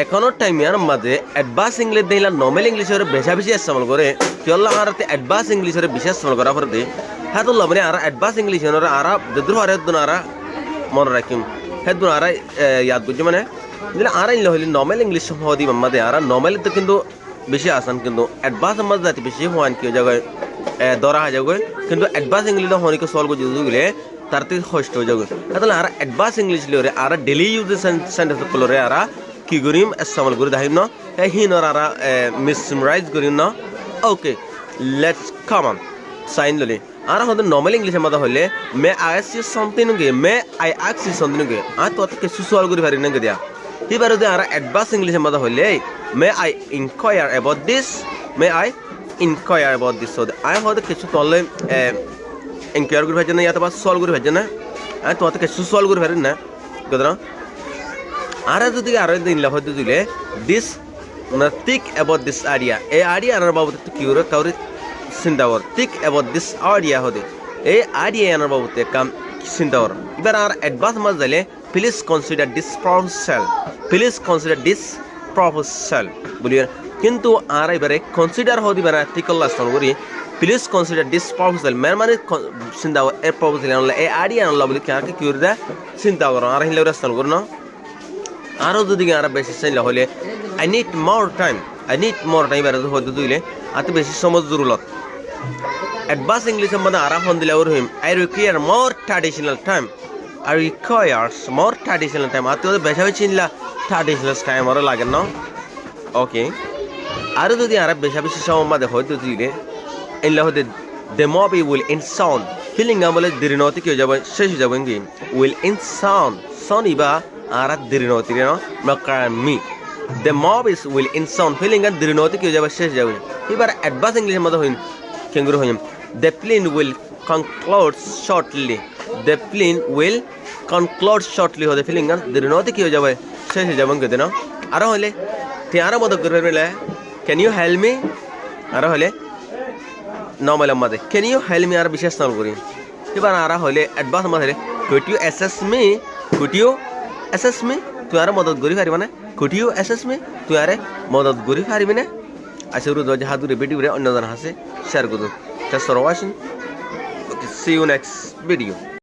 এখনো টাইমের মাঝে অ্যাডভান্স ইংলিশ দিলা নর্মাল ইংলিশের বেশা বেশি ইস্তেমাল করে তিয়ল্লা আর অ্যাডভান্স ইংলিশের বেশি ইস্তেমাল করা পড়তে হ্যাঁ তো লবণে আর অ্যাডভান্স ইংলিশের আর যদুর হারে আর মনে রাখিম হ্যাঁ আর ইয়াদ বুঝছি মানে দিলে আর ইনলে হইলে নর্মাল ইংলিশ হদি মাম্মাদে আর নর্মাল তো কিন্তু বেশি আসান কিন্তু অ্যাডভান্স মাঝে যাতে বেশি হওয়ান কি জায়গায় দরা হয়ে যাবে কিন্তু অ্যাডভান্স ইংলিশ হনিকে সলভ করে যদি গেলে তার থেকে কষ্ট হয়ে যাবে তাহলে আর অ্যাডভান্স ইংলিশ লিওরে আর ডেলি ইউজ সেন্টেন্স করলে আর কি করিম ইস্তেমাল করে দেখিম না হিনর আর মিসরাইজ করিম না ওকে লেটস কাম অন সাইন ললি আর হয়তো নর্মাল ইংলিশের মধ্যে হলে may I ask you something গে may I ask you something গে আর তো কিছু সলভ করে পারি না দিয়া এবারে যদি আর অ্যাডভান্স ইংলিশের মধ্যে হলে may I inquire about this may I inquire about this so I হয়তো কিছু তলে ইনকোয়ার করে ভাজে না ইয়াতে বা সলভ করে ভাজে না আর তো কিছু সলভ করে পারি না কথা আর যদি আরো দিন হয়তো দিলে this thick about this idea এই আইডিয়া আনার বাবদ কি করে কাউরে চিন্তা কর থিক অ্যাবাউট দিস আইডিয়া হতে এই আইডিয়া আনার বাবদ কাম চিন্তা কর এবার আর অ্যাডভান্স মাস দিলে please consider this proposal please consider this proposal বলিয়ে কিন্তু আর এবারে কনসিডার হতে পারে আর্টিকেল লাস্ট করি প্লিজ কনসিডার দিস প্রপোজাল মানে চিন্তা কর এই প্রপোজাল আনলে এই আইডিয়া আনলা বলি কাকে কি করে চিন্তা করো আর হিলে রাস্তা করো না আরও যদি আরো বেশি চাইলে হলে আই নিড মোর টাইম এবার হয়তো দিলে আর বেশি সময় জরুরত অ্যাডভান্স ইংলিশের মধ্যে আরাম ফোন দিলে ওর হইম I require more traditional time আর তো বেশা বেশি চিনলা ট্র্যাডিশনাল টাইম আরও লাগে না ওকে আরও যদি আর বেশা বেশি সময় মধ্যে হয়তো দিলে এনলা হতে দে মবি উইল ইন সাউন্ড ফিলিং বলে দৃঢ়তি কি হয়ে যাবে শেষ হয়ে যাবে কি উইল ইন সাউন্ড ইবা আর দৃঢ়তি me the mob is will in sound feeling আর দৃঢ়তি কি হয়ে যাবে শেষ যাবে এবার অ্যাডভান্স ইংলিশের মধ্যে হইম কেঙ্গুর হইম the plane will conclude shortly হতে ফিলিং আর দৃঢ়তি কি হয়ে যাবে শেষ হয়ে যাবে কেদিন আরো হলে তুই আরো মদত করবে মিলে ক্যান ইউ হেল্প মি আরো হলে নর্মাল মধ্যে ক্যান ইউ হেল্প মি আর বিশেষ নাম করি এবার আরো হলে অ্যাডভান্স মধ্যে কুড ইউ অ্যাসেস মি তুই আর মদত করি পারিবা না কুড ইউ অ্যাসেস মি তুই আরে মদত করি পারিবি না আচ্ছা রুদ যাহা দূরে ভিডিওরে অন্যজন হাসে শেয়ার করুন thanks for watching see you next video